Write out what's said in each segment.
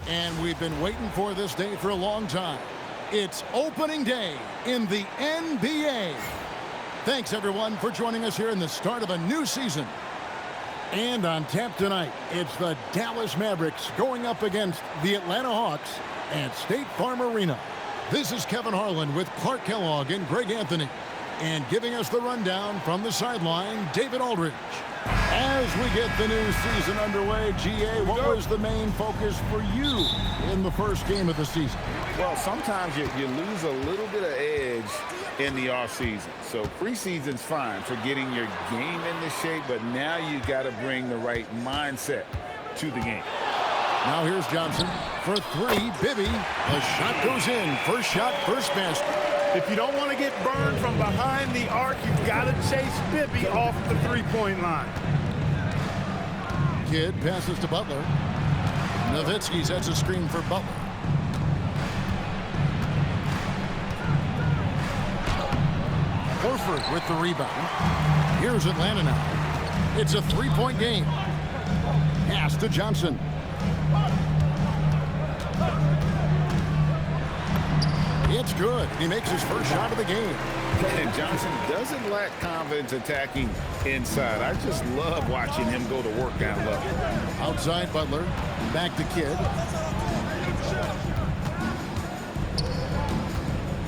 And we've been waiting for this day for a long time. It's opening day in the NBA. Thanks, everyone, for joining us here in the start of a new season. And on tap tonight, it's the Dallas Mavericks going up against the Atlanta Hawks at State Farm Arena. This is Kevin Harlan with Clark Kellogg and Greg Anthony. And giving us the rundown from the sideline, David Aldridge. As we get the new season underway, GA, what was the main focus for you in the first game of the season? Well, sometimes you lose a little bit of edge in the offseason. So preseason's fine for getting your game into shape, but now you got to bring the right mindset to the game. Now here's Johnson for three. Bibby, the shot goes in. First shot, first basket. If you don't want to get burned from behind the arc, you've got to chase Bibby off the three-point line. Kidd passes to Butler. Nowitzki sets a screen for Butler. Horford with the rebound. Here's Atlanta now. It's a three-point game. Pass to Johnson. It's good. He makes his first shot of the game. And Johnson doesn't lack confidence attacking inside. I just love watching him go to work down low. Outside Butler. Back to Kidd.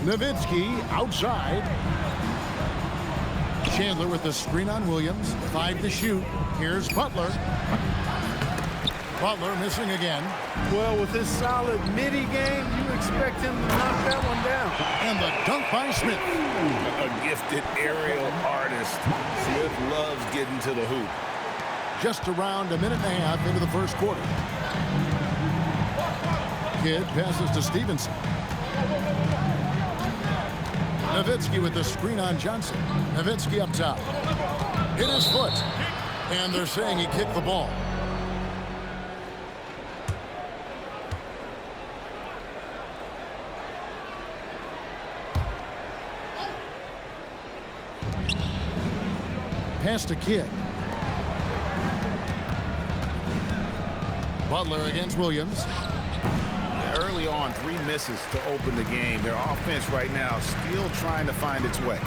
Nowitzki outside. Chandler with the screen on Williams. 5 to shoot. Here's Butler. Butler missing again. Well, with this solid midi game, you expect him to knock that one down. And the dunk by Smith. A gifted aerial artist. Smith loves getting to the hoop. Just around a minute and a half into the first quarter. Kidd passes to Stevenson. Nowitzki with the screen on Johnson. Nowitzki up top. Hit his foot. And they're saying he kicked the ball. Pass to Kidd. Butler against Williams. Early on, 3 misses to open the game. Their offense right now still trying to find its way.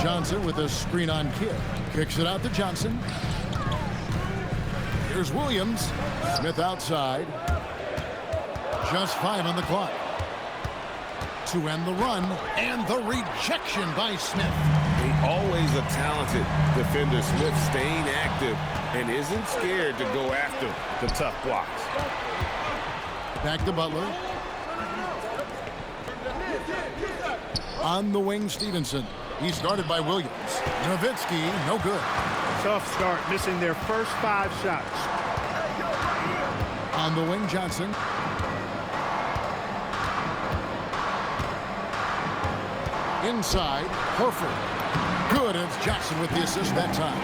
Johnson with a screen on Kidd. Kicks it out to Johnson. Here's Williams. Smith outside. Just 5 on the clock. To end the run, and the rejection by Smith. Always a talented defender. Smith staying active and isn't scared to go after the tough blocks. Back to Butler. On the wing, Stevenson. He's guarded by Williams. Nowitzki, no good. Tough start, missing their first 5 shots. On the wing, Johnson. Inside, Horford. Good, and it's Johnson with the assist that time.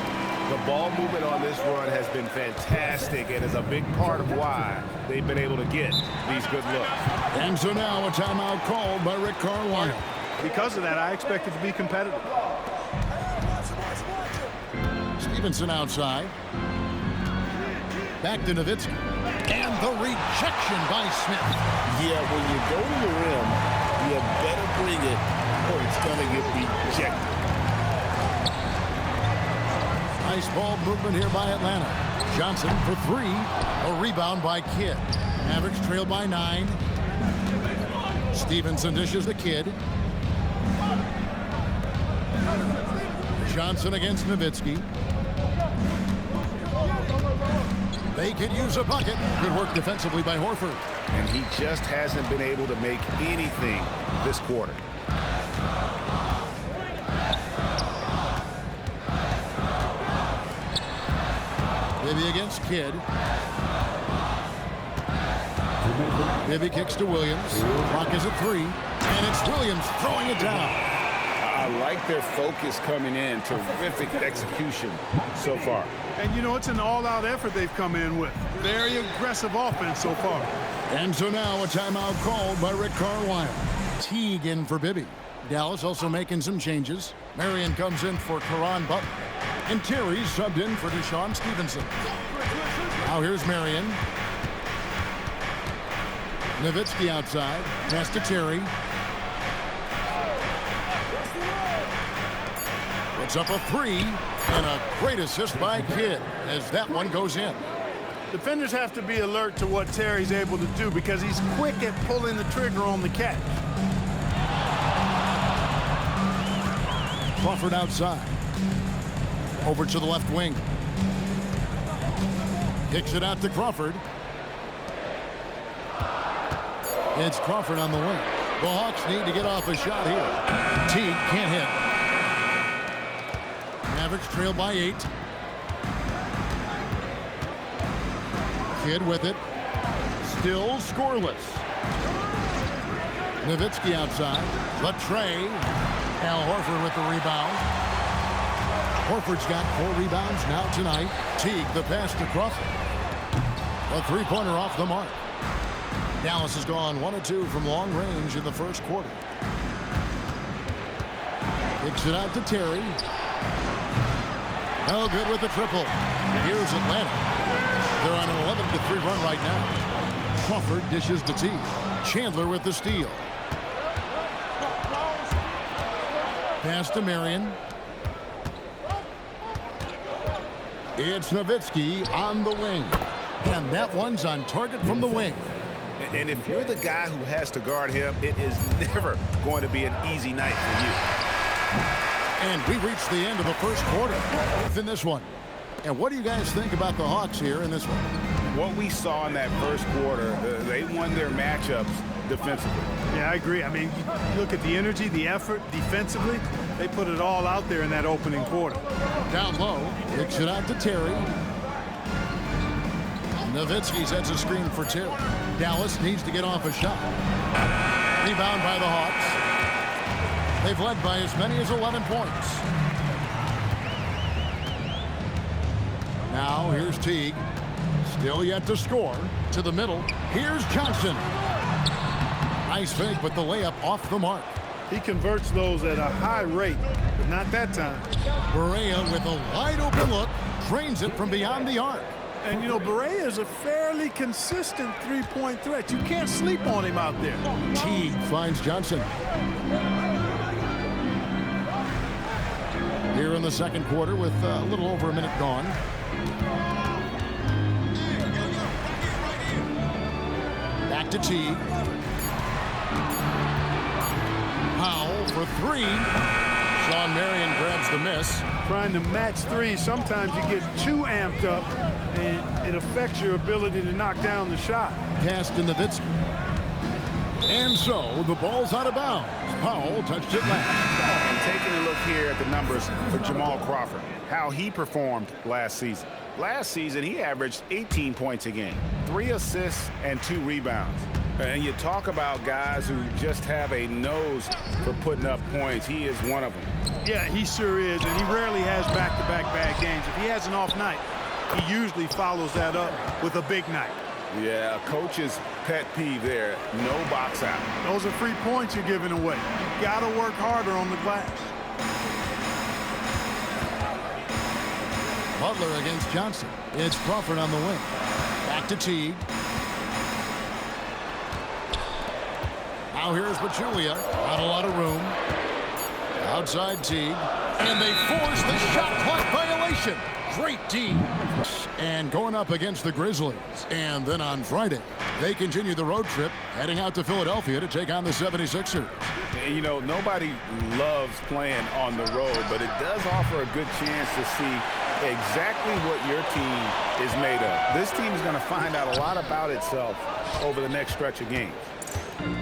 The ball movement on this run has been fantastic and is a big part of why they've been able to get these good looks. And so now a timeout called by Rick Carlisle. Because of that, I expect it to be competitive. Stevenson outside. Back to Nowitzki. And the rejection by Smith. Yeah, when you go to the rim, you better bring it or it's going to get rejected. Nice ball movement here by Atlanta. Johnson for 3. A rebound by Kidd. Mavericks trail by 9. Stevenson dishes the Kidd. Johnson against Nowitzki. They could use a bucket. Good work defensively by Horford. And he just hasn't been able to make anything this quarter. Bibby against Kidd. Bibby kicks to Williams. Clock is at 3. And it's Williams throwing it down. I like their focus coming in. Terrific execution so far. And, you know, it's an all-out effort they've come in with. Very aggressive offense so far. And so now a timeout called by Rick Carlisle. Teague in for Bibby. Dallas also making some changes. Marion comes in for Karan Butler. And Terry subbed in for Deshaun Stevenson. Now here's Marion. Nowitzki outside. Pass to Terry. Puts up a three. And a great assist by Kidd as that one goes in. Defenders have to be alert to what Terry's able to do because he's quick at pulling the trigger on the catch. Crawford outside. Over to the left wing. Kicks it out to Crawford. It's Crawford on the wing. The Hawks need to get off a shot here. Teague can't hit. Mavericks trail by 8. Kidd with it. Still scoreless. Nowitzki outside. Latrey. Al Horford with the rebound. Horford's got 4 rebounds now tonight. Teague the pass to Crawford. A three-pointer off the mark. Dallas has gone 1 of 2 from long range in the first quarter. Kicks it out to Terry. No good with the triple. Here's Atlanta. They're on an 11-3 run right now. Crawford dishes to Teague. Chandler with the steal. Pass to Marion. It's Nowitzki on the wing. And that one's on target from the wing. And if you're the guy who has to guard him, it is never going to be an easy night for you. And we reached the end of the first quarter in this one. And what do you guys think about the Hawks here in this one? What we saw in that first quarter, they won their matchups defensively. Yeah, I agree. I mean, you look at the energy, the effort defensively. They put it all out there in that opening quarter. Down low, kicks it out to Terry. Nowitzki sets a screen for Terry. Dallas needs to get off a shot. Rebound by the Hawks. They've led by as many as 11 points. Now here's Teague. Still yet to score. To the middle. Here's Johnson. Nice fake, but the layup off the mark. He converts those at a high rate, but not that time. Barea with a wide open look. Drains it from beyond the arc. And, you know, Barea is a fairly consistent three-point threat. You can't sleep on him out there. Teague finds Johnson. Here in the second quarter with a little over a minute gone. Back to Teague. Powell for 3. Sean Marion grabs the miss. Trying to match three, sometimes you get too amped up and it affects your ability to knock down the shot. Pass to Nowitzki. And so the ball's out of bounds. Powell touched it last. And taking a look here at the numbers for Jamal Crawford, how he performed last season. Last season, he averaged 18 points a game, 3 assists and 2 rebounds. And you talk about guys who just have a nose for putting up points. He is one of them. Yeah, he sure is, and he rarely has back-to-back bad games. If he has an off night, he usually follows that up with a big night. Yeah, coach's pet peeve there, no box out. Those are free points you're giving away. You got to work harder on the glass. Butler against Johnson. It's Crawford on the wing. Back to Teague. Now here's Pachulia. Not a lot of room. Outside Teague. And they force the shot clock violation. Great D. And going up against the Grizzlies. And then on Friday, they continue the road trip, heading out to Philadelphia to take on the 76ers. You know, nobody loves playing on the road, but it does offer a good chance to see exactly what your team is made of. This team is going to find out a lot about itself over the next stretch of games.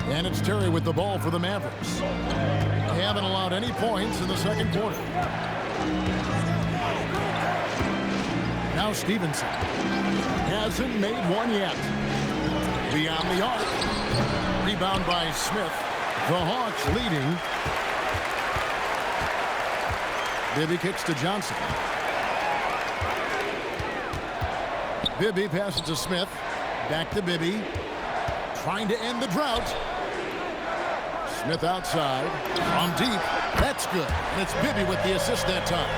And it's Terry with the ball for the Mavericks. They haven't allowed any points in the second quarter. Now Stevenson hasn't made one yet. Beyond the arc. Rebound by Smith. The Hawks leading. Bibby kicks to Johnson. Bibby passes to Smith. Back to Bibby. Trying to end the drought. Smith outside. From deep. That's good. And it's Bibby with the assist that time.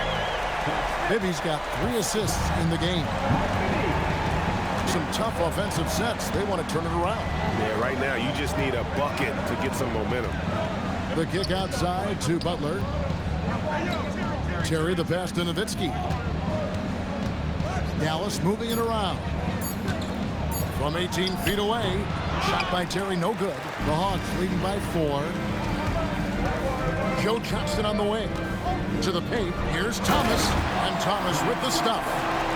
Bibby's got 3 assists in the game. Some tough offensive sets. They want to turn it around. Yeah, right now you just need a bucket to get some momentum. The kick outside to Butler. Terry the pass to Nowitzki. Dallas moving it around. From 18 feet away. Shot by Terry, no good. The Hawks leading by 4. Joe Johnston on the wing. To the paint. Here's Thomas. And Thomas with the stuff.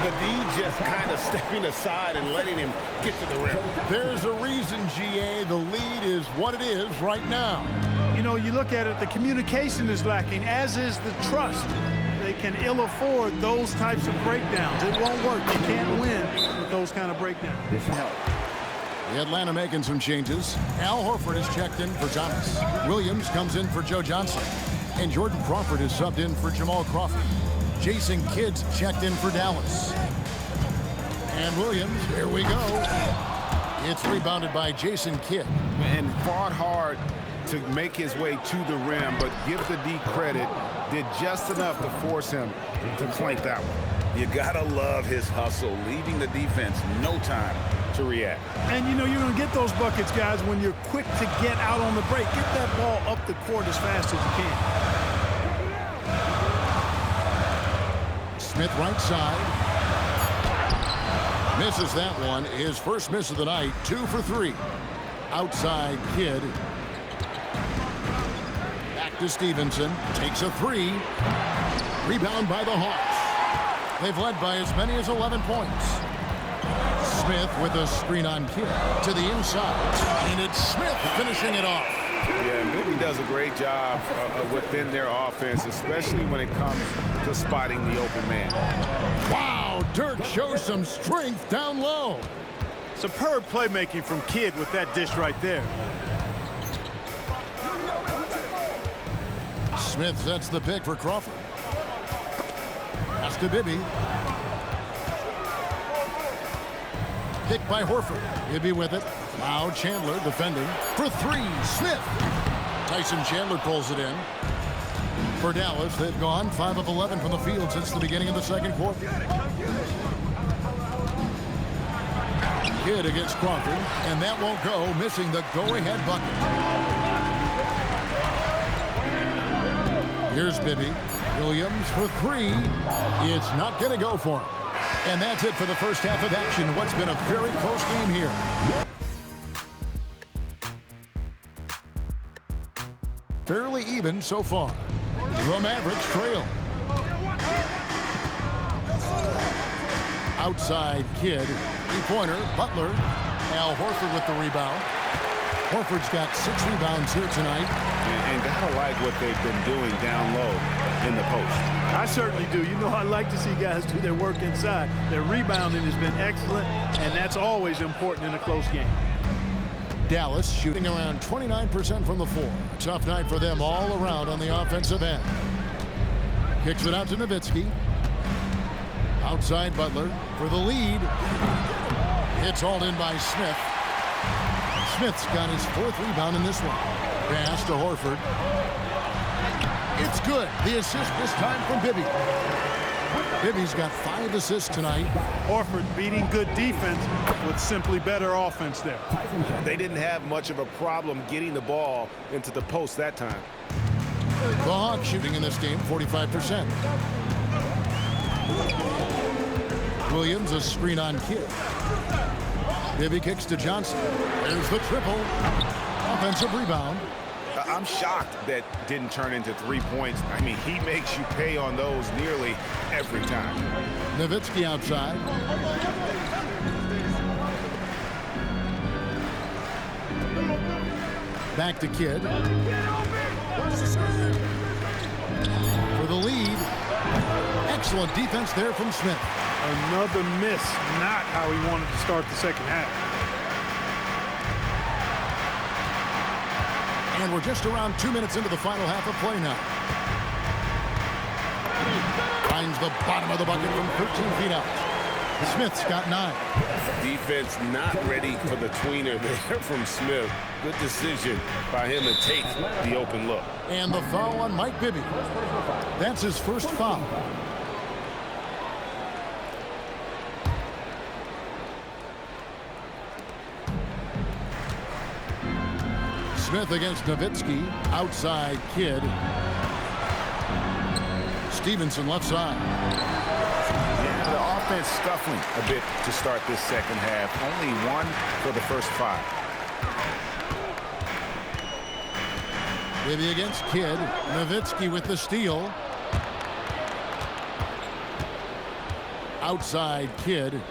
The D just kind of stepping aside and letting him get to the rim. There's a reason, GA. The lead is what it is right now. You know, you look at it, the communication is lacking, as is the trust. They can ill afford those types of breakdowns. It won't work. You can't win with those kind of breakdowns. The Atlanta making some changes. Al Horford is checked in for Thomas. Williams comes in for Joe Johnson. And Jordan Crawford is subbed in for Jamal Crawford. Jason Kidd's checked in for Dallas. And Williams, here we go. It's rebounded by Jason Kidd. And fought hard to make his way to the rim, but give the D credit, did just enough to force him to clank that one. You gotta love his hustle, leaving the defense no time to react. And you know you're going to get those buckets, guys, when you're quick to get out on the break. Get that ball up the court as fast as you can. Smith right side. Misses that one. His first miss of the night. 2 for 3. Outside Kidd. Back to Stevenson. Takes a 3. Rebound by the Hawks. They've led by as many as 11 points. Smith with a screen on Kidd to the inside. And it's Smith finishing it off. Yeah, and Bibby does a great job within their offense, especially when it comes to spotting the open man. Wow, Dirk shows some strength down low. Superb playmaking from Kidd with that dish right there. Smith sets the pick for Crawford. Pass to Bibby. Pick by Horford. Bibby with it. Now Chandler defending for 3. Smith. Tyson Chandler pulls it in. For Dallas, they've gone 5 of 11 from the field since the beginning of the second quarter. Kidd against Crawford, and that won't go, missing the go-ahead bucket. Here's Bibby. Williams for 3. It's not going to go for him. And that's it for the first half of action. What's been a very close game here. Fairly even so far. The Mavericks trail. Outside Kidd. Three-pointer. Butler. Al Horford with the rebound. Horford's got 6 rebounds here tonight. And gotta like what they've been doing down low in the post. I certainly do. You know, I like to see guys do their work inside. Their rebounding has been excellent, and that's always important in a close game. Dallas shooting around 29% from the floor. Tough night for them all around on the offensive end. Kicks it out to Nowitzki. Outside Butler for the lead. It's hauled in by Smith. Smith's got his 4th rebound in this one. Pass to Horford. It's good. The assist this time from Bibby. Bibby's got 5 assists tonight. Horford beating good defense with simply better offense there. They didn't have much of a problem getting the ball into the post that time. The Hawks shooting in this game 45%. Williams a screen on Kidd. Bibby kicks to Johnson. There's the triple. Offensive rebound. I'm shocked that didn't turn into 3 points. I mean, he makes you pay on those nearly every time. Nowitzki outside. Back to Kidd. For the lead. Excellent defense there from Smith. Another miss. Not how he wanted to start the second half. And we're just around 2 minutes into the final half of play now. Finds the bottom of the bucket from 13 feet out. Smith's got 9. Defense not ready for the tweener there from Smith. Good decision by him to take the open look. And the foul on Mike Bibby. That's his first foul. Smith against Nowitzki. Outside Kidd. Stevenson left side. Yeah, the offense scuffling a bit to start this second half. Only 1 for the first 5. Bibby against Kidd. Nowitzki with the steal. Outside Kidd.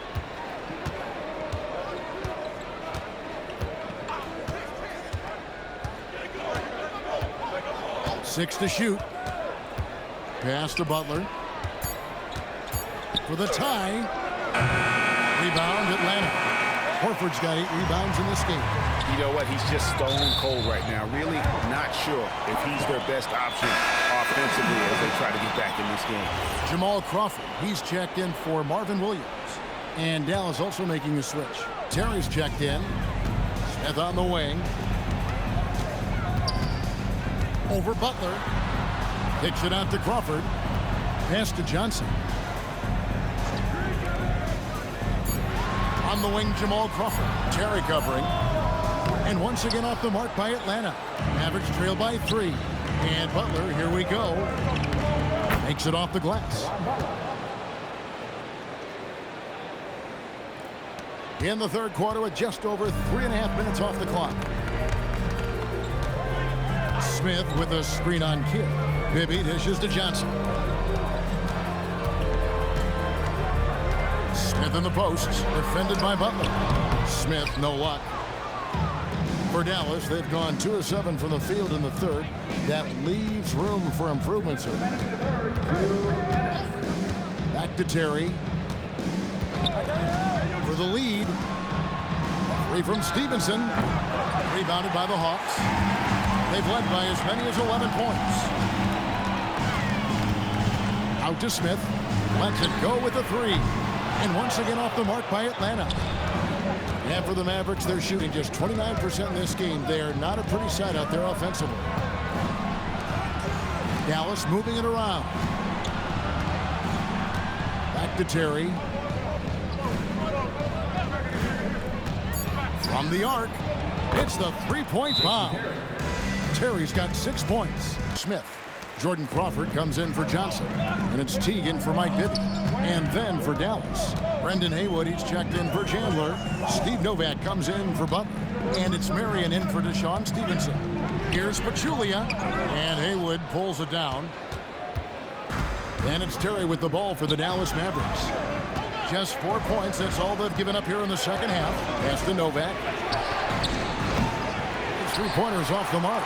Six to shoot. Pass to Butler. For the tie. Rebound Atlanta. Horford's got 8 rebounds in this game. You know what? He's just stone cold right now. Really not sure if he's their best option offensively as they try to get back in this game. Jamal Crawford. He's checked in for Marvin Williams. And Dallas also making a switch. Terry's checked in. Smith on the wing. Over Butler. Kicks it out to Crawford. Pass to Johnson. On the wing, Jamal Crawford. Terry covering. And once again off the mark by Atlanta. Mavericks trail by 3. And Butler, here we go. Makes it off the glass. In the third quarter with just over 3.5 minutes off the clock. Smith with a screen on Kidd. Bibby dishes to Johnson. Smith in the posts, defended by Butler. Smith, no luck. For Dallas, they've gone 2 of 7 from the field in the third. That leaves room for improvement, sir. Back to Terry. For the lead. 3 from Stevenson. Rebounded by the Hawks. They've led by as many as 11 points. Out to Smith. Lets it go with a 3. And once again off the mark by Atlanta. And for the Mavericks, they're shooting just 29% in this game. They are not a pretty sight out there offensively. Dallas moving it around. Back to Terry. From the arc, it's the 3-point bomb. Terry's got 6 points. Smith. Jordan Crawford comes in for Johnson. And it's Teague in for Mike Bibby. And then for Dallas, Brendan Haywood, he's checked in for Chandler. Steve Novak comes in for Butler. And it's Marion in for Deshaun Stevenson. Here's Pachulia. And Haywood pulls it down. And it's Terry with the ball for the Dallas Mavericks. Just 4 points. That's all they've given up here in the second half. Pass to Novak. 3-pointers off the mark.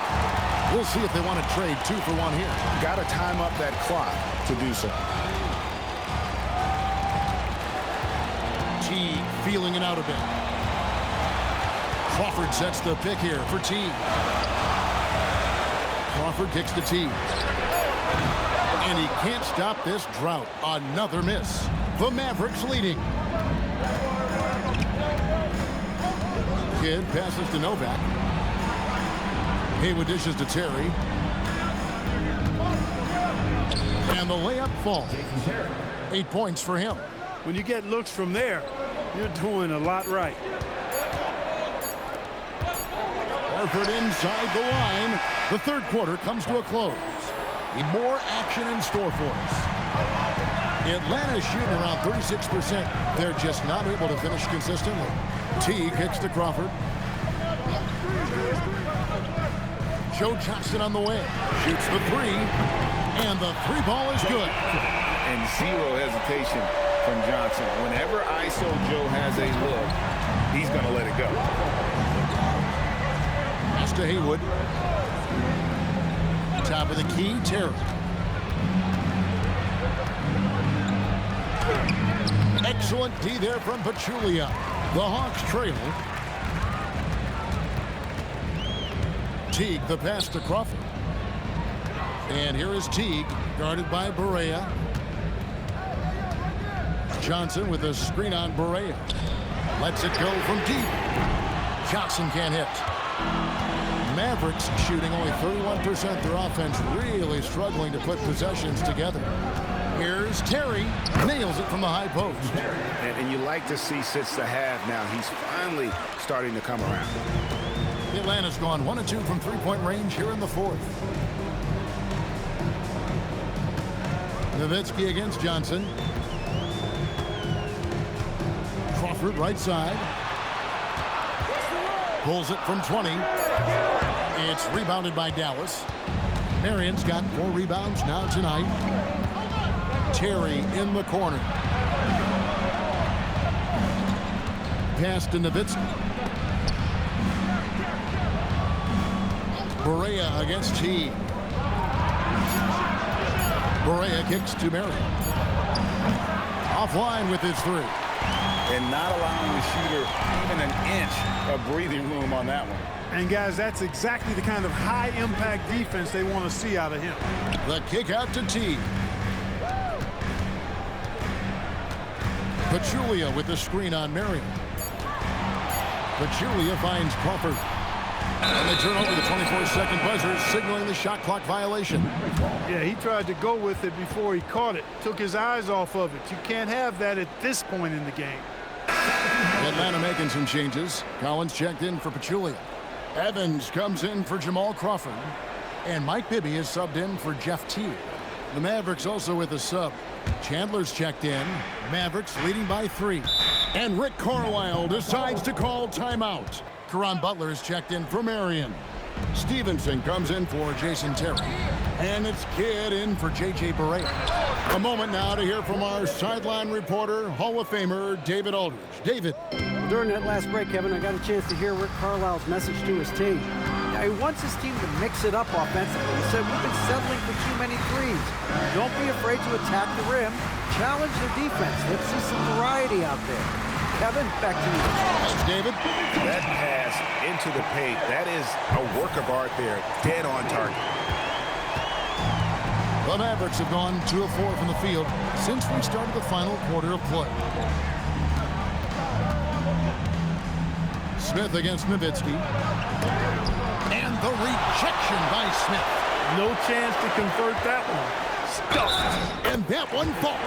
We'll see if they want to trade 2 for 1 here. Got to time up that clock to do so. Teague feeling it out a bit. Crawford sets the pick here for Teague. Crawford kicks to Teague. And he can't stop this drought. Another miss. The Mavericks leading. Kidd passes to Novak. Haywood dishes to Terry. And the layup falls. 8 points for him. When you get looks from there, you're doing a lot right. Horford inside the line. The third quarter comes to a close. More action in store for us. Atlanta's shooting around 36%. They're just not able to finish consistently. T kicks to Crawford. Joe Johnson on the way. Shoots the 3. And the 3 ball is good. And 0 hesitation from Johnson. Whenever ISO Joe has a look, he's going to let it go. Pass to Haywood. Top of the key, Terry. Excellent D there from Pachulia. The Hawks trail. Teague, the pass to Crawford. And here is Teague, guarded by Barea. Johnson with a screen on Barea. Lets it go from deep. Johnson can't hit. Mavericks shooting only 31%. Their offense really struggling to put possessions together. Here's Terry. Nails it from the high post. And you like to see since the half now, he's finally starting to come around. Atlanta's gone 1 of 2 from three-point range here in the fourth. Nowitzki against Johnson. Crawford right side. Pulls it from 20. It's rebounded by Dallas. Marion's got 4 rebounds now tonight. Terry in the corner. Pass to Nowitzki. Barea against T. Barea kicks to Marion. Offline with his 3. And not allowing the shooter even an inch of breathing room on that one. And guys, that's exactly the kind of high-impact defense they want to see out of him. The kick out to T. Pachulia with the screen on Marion. Pachulia finds Crawford. And they turn over the 24-second buzzer, signaling the shot clock violation. Yeah, he tried to go with it before he caught it. Took his eyes off of it. You can't have that at this point in the game. Atlanta making some changes. Collins checked in for Pachulia. Evans comes in for Jamal Crawford. And Mike Bibby is subbed in for Jeff Teague. The Mavericks also with a sub. Chandler's checked in. Mavericks leading by 3. And Rick Carlisle decides to call timeout. Caron Butler is checked in for Marion. Stevenson comes in for Jason Terry. And it's Kidd in for J.J. Barea. A moment now to hear from our sideline reporter, Hall of Famer David Aldridge. David. During that last break, Kevin, I got a chance to hear Rick Carlisle's message to his team. He wants his team to mix it up offensively. He said, we've been settling for too many threes. Don't be afraid to attack the rim. Challenge the defense. Let's see some variety out there. Kevin, back to you. Thanks, David. That pass into the paint, that is a work of art there. Dead on target. The Mavericks have gone 2 of 4 from the field since we started the final quarter of play. Smith against Nowitzki. And the rejection by Smith. No chance to convert that one. Stuffed. And that one falls.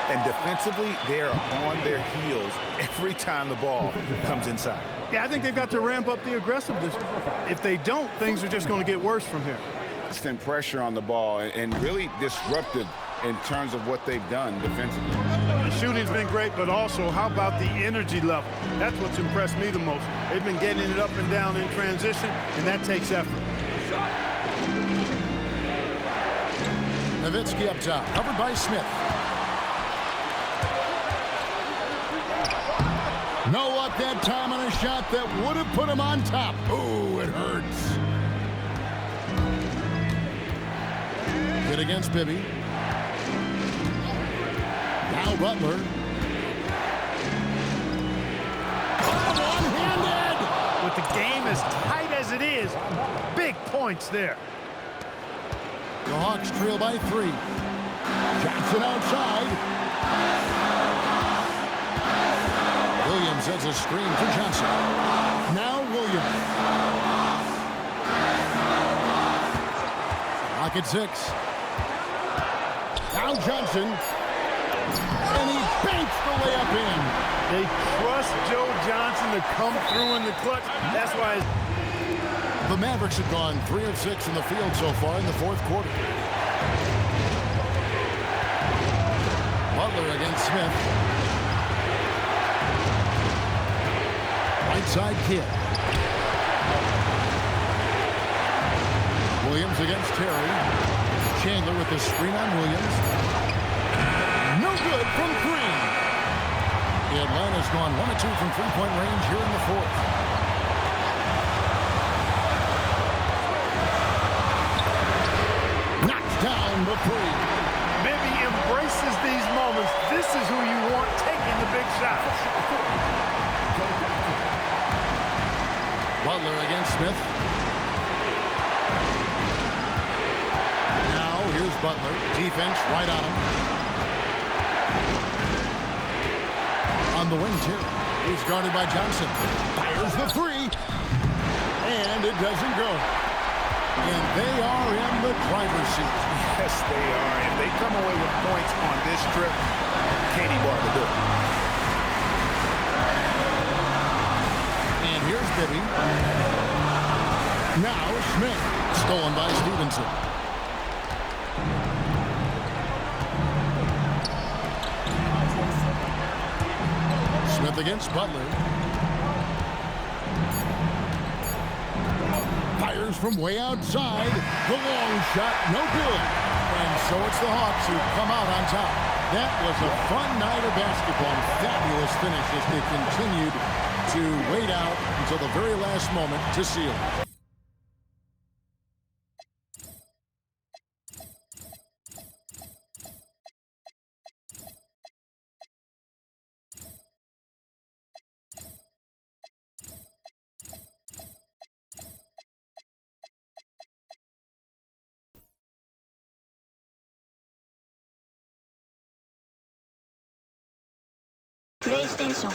And defensively, they're on their heels every time the ball comes inside. Yeah, I think they've got to ramp up the aggressiveness. If they don't, things are just going to get worse from here. Constant pressure on the ball and really disruptive in terms of what they've done defensively. The shooting's been great, but also how about the energy level? That's what's impressed me the most. They've been getting it up and down in transition, and that takes effort. Nowitzki up top, covered by Smith. No up that time on a shot that would have put him on top. Oh, it hurts. Good against Bibby. Now Butler. One-handed! With the game as tight as it is, big points there. The Hawks trail by 3. Johnson outside. Williams sets a screen for Johnson. Now Williams. Lock at 6. Now Johnson. And he banks the layup in. They trust Joe Johnson to come through in the clutch. That's why the Mavericks have gone 3 of 6 in the field so far in the fourth quarter. Butler against Smith. Right side Kidd. Williams against Terry. Chandler with the screen on Williams. No good from 3. Atlanta's gone 1 of 2 from three-point range here in the fourth. Knocks down the 3. Bibby embraces these moments. This is who you want taking the big shots. Butler against Smith. Now here's Butler. Defense right on him. on the wing, too. He's guarded by Johnson. Fires the three. And it doesn't go. And they are in the driver's seat. Yes, they are. If they come away with points on this trip, Katie bar the door. And here's Bibby. Now Smith. Stolen by Stevenson. Smith against Butler. Fires from way outside. The long shot, no good. And so it's the Hawks who come out on top. That was a fun night of basketball. Fabulous finish as they continued to wait out until the very last moment to seal it. PlayStation